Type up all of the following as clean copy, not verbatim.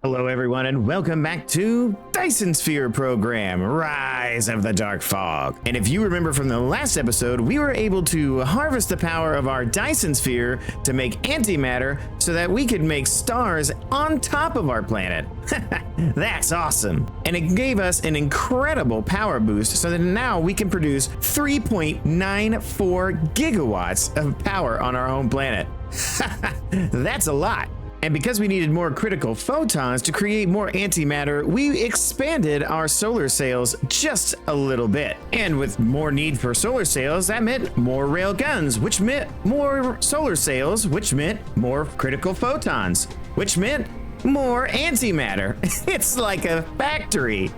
Hello everyone and welcome back to Dyson Sphere Program, Rise of the Dark Fog. And if you remember from the last episode, we were able to harvest the power of our Dyson Sphere to make antimatter so that we could make stars on top of our planet. That's awesome. And it gave us an incredible power boost so that now we can produce 3.94 gigawatts of power on our home planet. That's a lot. And because we needed more critical photons to create more antimatter, we expanded our solar sails just a little bit. And with more need for solar sails, that meant more rail guns, which meant more solar sails, which meant more critical photons, which meant more antimatter. It's like a factory.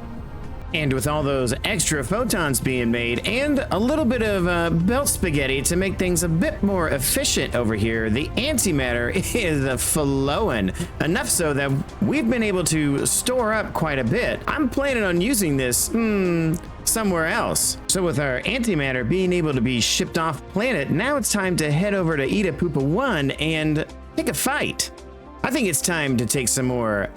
And with all those extra photons being made and a little bit of belt spaghetti to make things a bit more efficient over here, the antimatter is flowing. Enough so that we've been able to store up quite a bit. I'm planning on using this, somewhere else. So with our antimatter being able to be shipped off planet, now it's time to head over to Ida Poopa 1 and pick a fight. I think it's time to take some more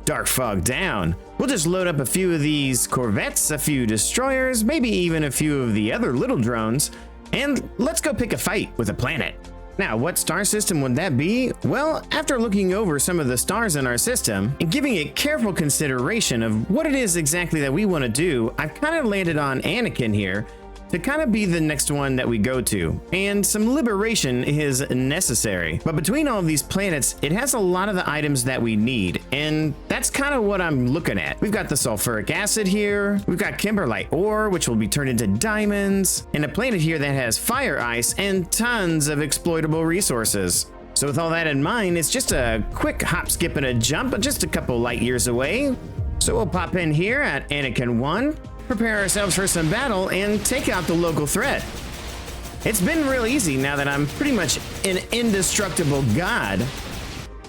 Dark Fog down. We'll just load up a few of these corvettes, a few destroyers, maybe even a few of the other little drones, and let's go pick a fight with a planet. Now, what star system would that be? Well, after looking over some of the stars in our system and giving it careful consideration of what it is exactly that we want to do, I've kind of landed on Anakin here to kind of be the next one that we go to, and some liberation is necessary. But between all of these planets, it has a lot of the items that we need, and that's kind of what I'm looking at. We've got the sulfuric acid here, we've got kimberlite ore, which will be turned into diamonds, and a planet here that has fire ice and tons of exploitable resources. So with all that in mind, it's just a quick hop, skip, and a jump, just a couple light years away. So we'll pop in here at Anakin 1, prepare ourselves for some battle, and take out the local threat. It's been real easy now that I'm pretty much an indestructible god.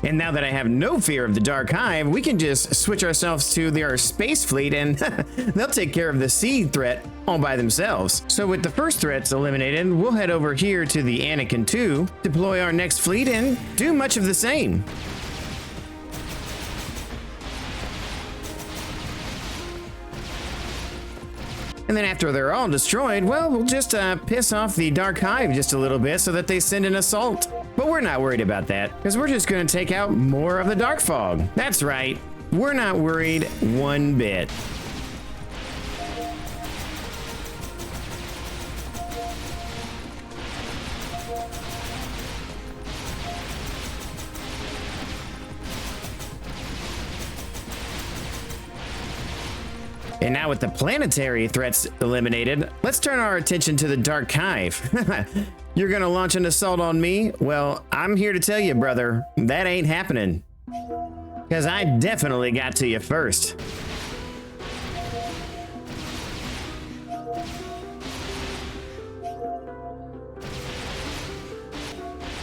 And now that I have no fear of the Dark Hive, we can just switch ourselves to our space fleet and they'll take care of the sea threat all by themselves. So with the first threats eliminated, we'll head over here to the Anakin 2, deploy our next fleet, and do much of the same. And then after they're all destroyed, well, we'll just piss off the Dark Hive just a little bit so that they send an assault. But we're not worried about that, because we're just going to take out more of the Dark Fog. That's right, we're not worried one bit. And now with the planetary threats eliminated, let's turn our attention to the Dark Hive. You're gonna launch an assault on me? Well, I'm here to tell you, brother, that ain't happening. Because I definitely got to you first.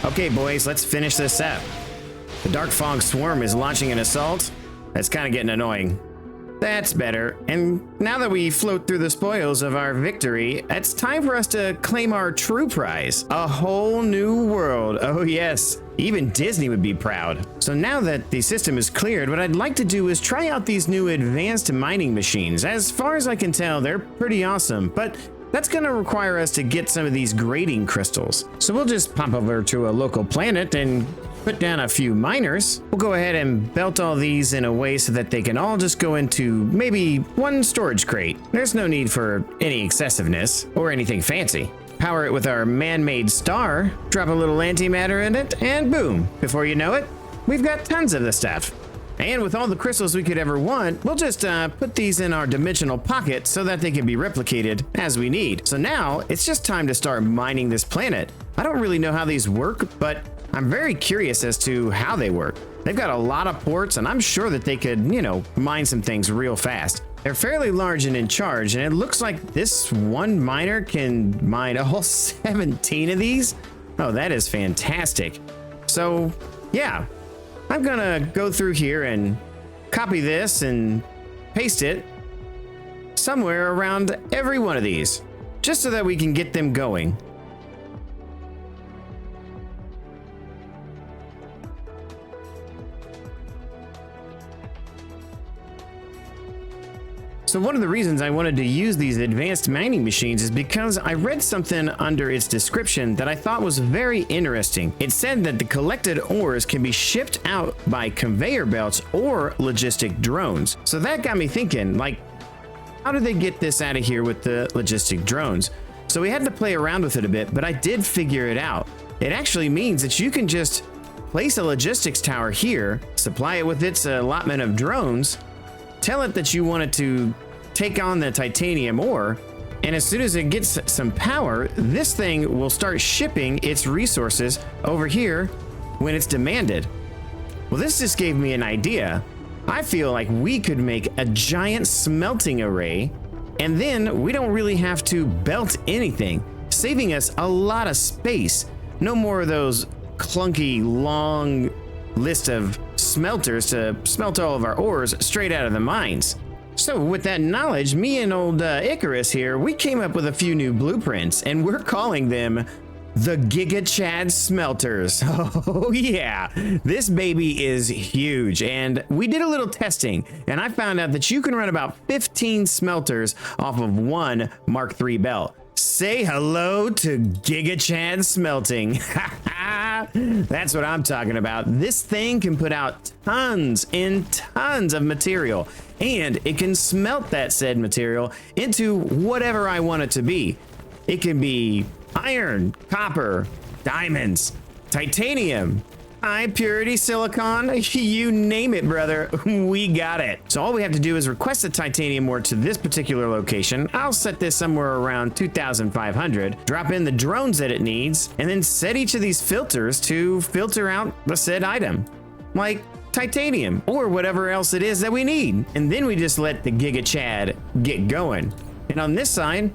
Okay, boys, let's finish this up. The Dark Fog Swarm is launching an assault. That's kind of getting annoying. That's better. And now that we float through the spoils of our victory, it's time for us to claim our true prize. A whole new world. Oh yes, even Disney would be proud. So now that the system is cleared, what I'd like to do is try out these new advanced mining machines. As far as I can tell, they're pretty awesome, but that's gonna require us to get some of these grading crystals. So we'll just pop over to a local planet and put down a few miners. We'll go ahead and belt all these in a way so that they can all just go into maybe one storage crate. There's no need for any excessiveness or anything fancy. Power it with our man-made star, drop a little antimatter in it, and boom, before you know it, we've got tons of the stuff. And with all the crystals we could ever want, we'll just put these in our dimensional pocket so that they can be replicated as we need. So now it's just time to start mining this planet. I don't really know how these work, but I'm very curious as to how they work. They've got a lot of ports, and I'm sure that they could, mine some things real fast. They're fairly large and in charge, and it looks like this one miner can mine all 17 of these. Oh, that is fantastic. So, yeah, I'm gonna go through here and copy this and paste it somewhere around every one of these, just so that we can get them going. So one of the reasons I wanted to use these advanced mining machines is because I read something under its description that I thought was very interesting. It said that the collected ores can be shipped out by conveyor belts or logistic drones. So that got me thinking, like, how do they get this out of here with the logistic drones? So we had to play around with it a bit, but I did figure it out. It actually means that you can just place a logistics tower here, supply it with its allotment of drones, tell it that you want it to take on the titanium ore, and as soon as it gets some power, this thing will start shipping its resources over here when it's demanded. Well, this just gave me an idea. I feel like we could make a giant smelting array, and then we don't really have to belt anything, saving us a lot of space. No more of those clunky, long list of smelters to smelt all of our ores straight out of the mines. So with that knowledge, me and old Icarus here, we came up with a few new blueprints, and we're calling them the Giga Chad smelters. Oh yeah, this baby is huge, and we did a little testing, and I found out that you can run about 15 smelters off of one Mark III belt. Say hello to Giga Chad smelting. That's what I'm talking about. This thing can put out tons and tons of material, and it can smelt that said material into whatever I want it to be. It can be iron, copper, diamonds, titanium, high purity silicon, you name it, brother, we got it. So all we have to do is request the titanium ore to this particular location. I'll set this somewhere around 2,500, drop in the drones that it needs, and then set each of these filters to filter out the said item, like titanium or whatever else it is that we need. And then we just let the Giga Chad get going. And on this side,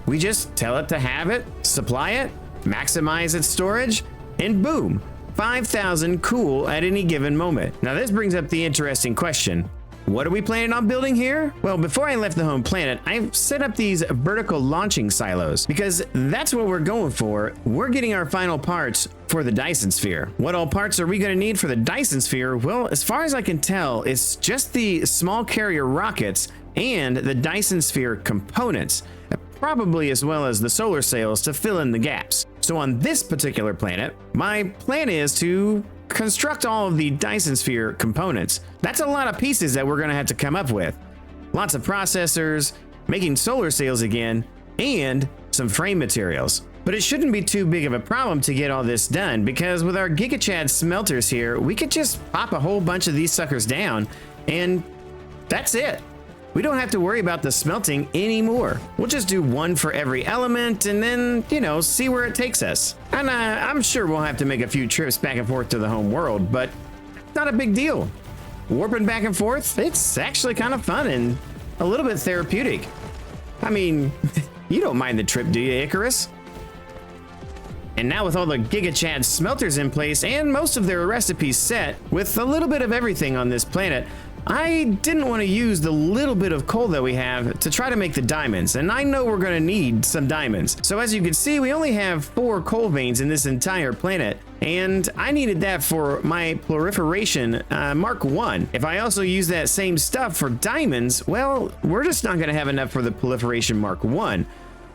we just tell it to have it, supply it, maximize its storage, and boom, 5,000 cool at any given moment. Now this brings up the interesting question. What are we planning on building here? Well, before I left the home planet, I've set up these vertical launching silos because that's what we're going for. We're getting our final parts for the Dyson Sphere. What all parts are we going to need for the Dyson Sphere? Well, as far as I can tell, it's just the small carrier rockets and the Dyson Sphere components, probably as well as the solar sails to fill in the gaps. So on this particular planet, my plan is to construct all of the Dyson Sphere components. That's a lot of pieces that we're going to have to come up with. Lots of processors, making solar sails again, and some frame materials. But it shouldn't be too big of a problem to get all this done, because with our Giga Chad smelters here, we could just pop a whole bunch of these suckers down, and that's it. We don't have to worry about the smelting anymore. We'll just do one for every element and then, you know, see where it takes us. And I'm sure we'll have to make a few trips back and forth to the home world, but not a big deal. Warping back and forth, it's actually kind of fun and a little bit therapeutic. I mean, you don't mind the trip, do you, Icarus? And now with all the Giga Chad smelters in place and most of their recipes set, with a little bit of everything on this planet, I didn't want to use the little bit of coal that we have to try to make the diamonds, and I know we're going to need some diamonds. So as you can see, we only have 4 coal veins in this entire planet, and I needed that for my proliferation Mark 1. If I also use that same stuff for diamonds, well, we're just not going to have enough for the proliferation Mark 1.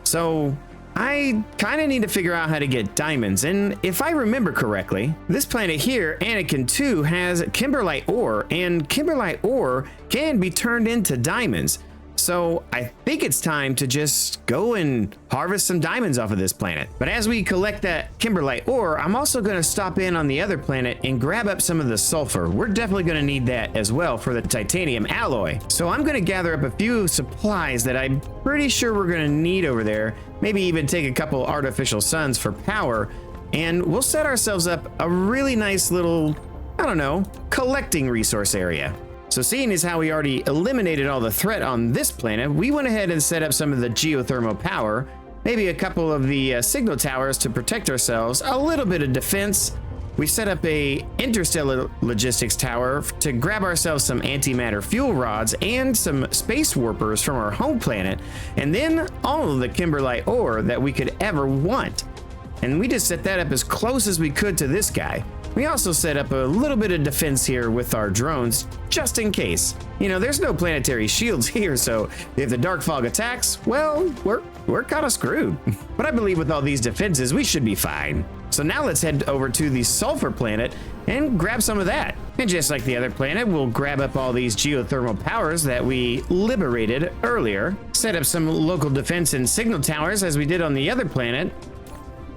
So I kind of need to figure out how to get diamonds, and if I remember correctly, this planet here, Anakin 2, has kimberlite ore, and kimberlite ore can be turned into diamonds. So I think it's time to just go and harvest some diamonds off of this planet. But as we collect that kimberlite ore, I'm also going to stop in on the other planet and grab up some of the sulfur. We're definitely going to need that as well for the titanium alloy. So I'm going to gather up a few supplies that I'm pretty sure we're going to need over there. Maybe even take a couple artificial suns for power. And we'll set ourselves up a really nice little, I don't know, collecting resource area. So seeing as how we already eliminated all the threat on this planet, we went ahead and set up some of the geothermal power, maybe a couple of the signal towers to protect ourselves, a little bit of defense. We set up a interstellar logistics tower to grab ourselves some antimatter fuel rods and some space warpers from our home planet, and then all of the kimberlite ore that we could ever want. And we just set that up as close as we could to this guy. We also set up a little bit of defense here with our drones, just in case. You know, there's no planetary shields here, so if the dark fog attacks, well, we're kind of screwed. But I believe with all these defenses, we should be fine. So now let's head over to the sulfur planet and grab some of that. And just like the other planet, we'll grab up all these geothermal powers that we liberated earlier, set up some local defense and signal towers as we did on the other planet,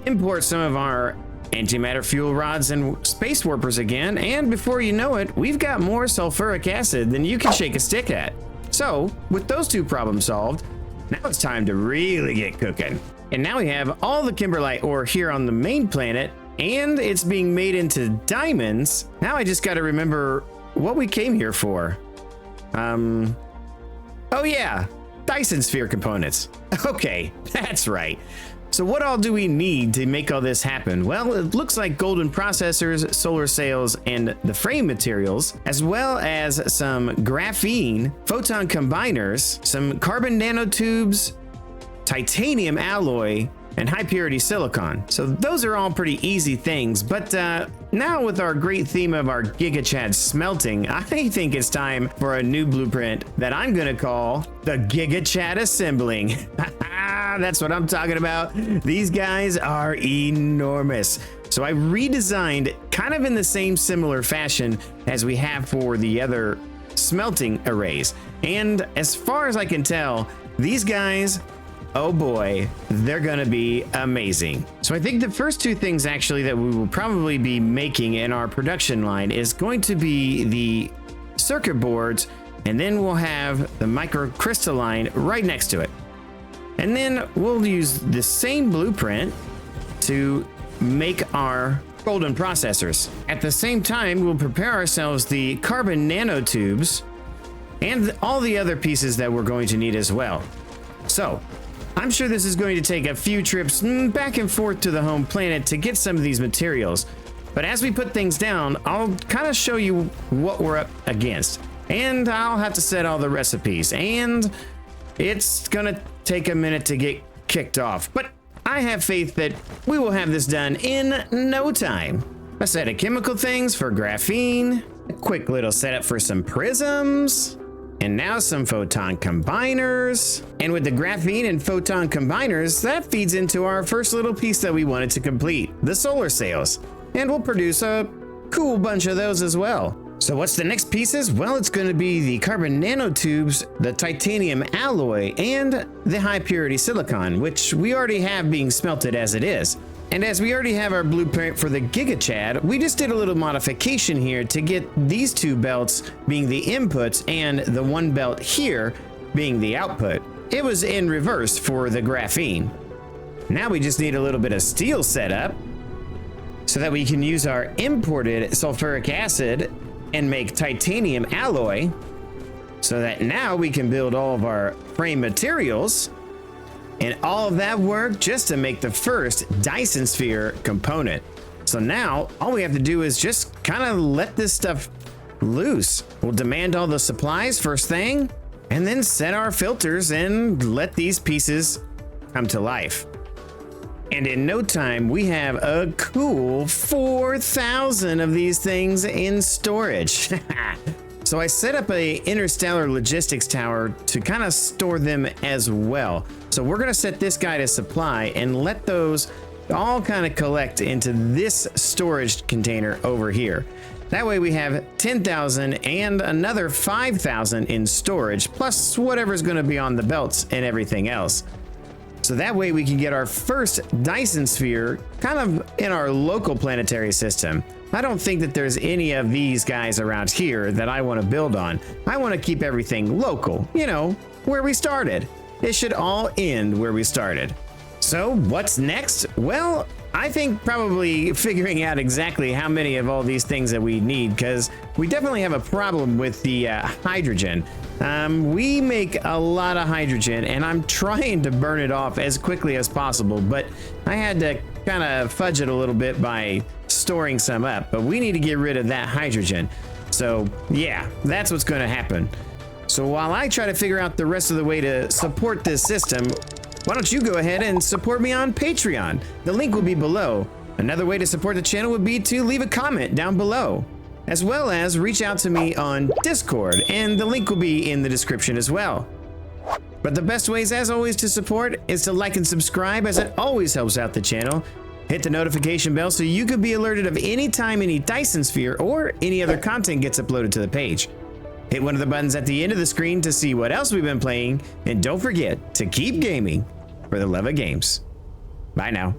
import some of our antimatter fuel rods and space warpers again, and before you know it, we've got more sulfuric acid than you can shake a stick at. So, with those two problems solved, now it's time to really get cooking. And now we have all the kimberlite ore here on the main planet, and it's being made into diamonds. Now I just gotta remember what we came here for. Oh yeah, Dyson Sphere components. Okay, that's right. So what all do we need to make all this happen? Well, it looks like golden processors, solar sails, and the frame materials, as well as some graphene, photon combiners, some carbon nanotubes, titanium alloy, and high purity silicon. So those are all pretty easy things, but now with our great theme of our Giga Chad smelting, I think it's time for a new blueprint that I'm gonna call the Giga Chad assembling. That's what I'm talking about. These guys are enormous. So I redesigned kind of in the same similar fashion as we have for the other smelting arrays. And as far as I can tell, these guys, oh boy, they're gonna be amazing. So I think the first two things actually that we will probably be making in our production line is going to be the circuit boards, and then we'll have the microcrystalline right next to it. And then we'll use the same blueprint to make our golden processors. At the same time, we'll prepare ourselves the carbon nanotubes and all the other pieces that we're going to need as well. So I'm sure this is going to take a few trips back and forth to the home planet to get some of these materials. But as we put things down, I'll kind of show you what we're up against. And I'll have to set all the recipes. And it's gonna take a minute to get kicked off. But I have faith that we will have this done in no time. A set of chemical things for graphene, a quick little setup for some prisms, and now some photon combiners. And with the graphene and photon combiners, that feeds into our first little piece that we wanted to complete, the solar sails. And we'll produce a cool bunch of those as well. So what's the next pieces? Well, it's going to be the carbon nanotubes, the titanium alloy, and the high purity silicon, which we already have being smelted as it is. And as we already have our blueprint for the Giga Chad, we just did a little modification here to get these two belts being the inputs and the one belt here being the output. It was in reverse for the graphene. Now we just need a little bit of steel setup so that we can use our imported sulfuric acid and make titanium alloy, so that now we can build all of our frame materials. And all of that work just to make the first Dyson Sphere component. So now all we have to do is just kind of let this stuff loose. We'll demand all the supplies first thing, and then set our filters and let these pieces come to life. And in no time, we have a cool 4,000 of these things in storage. So I set up a interstellar logistics tower to kind of store them as well. So we're gonna set this guy to supply and let those all kind of collect into this storage container over here. That way we have 10,000 and another 5,000 in storage, plus whatever's gonna be on the belts and everything else. So that way we can get our first Dyson Sphere kind of in our local planetary system. I don't think that there's any of these guys around here that I want to build on. I want to keep everything local, you know, where we started. It should all end where we started. So what's next? Well, I think probably figuring out exactly how many of all these things that we need, because we definitely have a problem with the hydrogen. We make a lot of hydrogen, and I'm trying to burn it off as quickly as possible, but I had to kind of fudge it a little bit by storing some up, but we need to get rid of that hydrogen. So yeah, that's what's going to happen. So while I try to figure out the rest of the way to support this system, why don't you go ahead and support me on Patreon? The link will be below. Another way to support the channel would be to leave a comment down below, as well as reach out to me on Discord, and the link will be in the description as well. But the best ways, as always, to support is to like and subscribe, as it always helps out the channel. Hit the notification bell so you can be alerted of any time any Dyson Sphere or any other content gets uploaded to the page. Hit one of the buttons at the end of the screen to see what else we've been playing, and don't forget to keep gaming for the love of games. Bye now.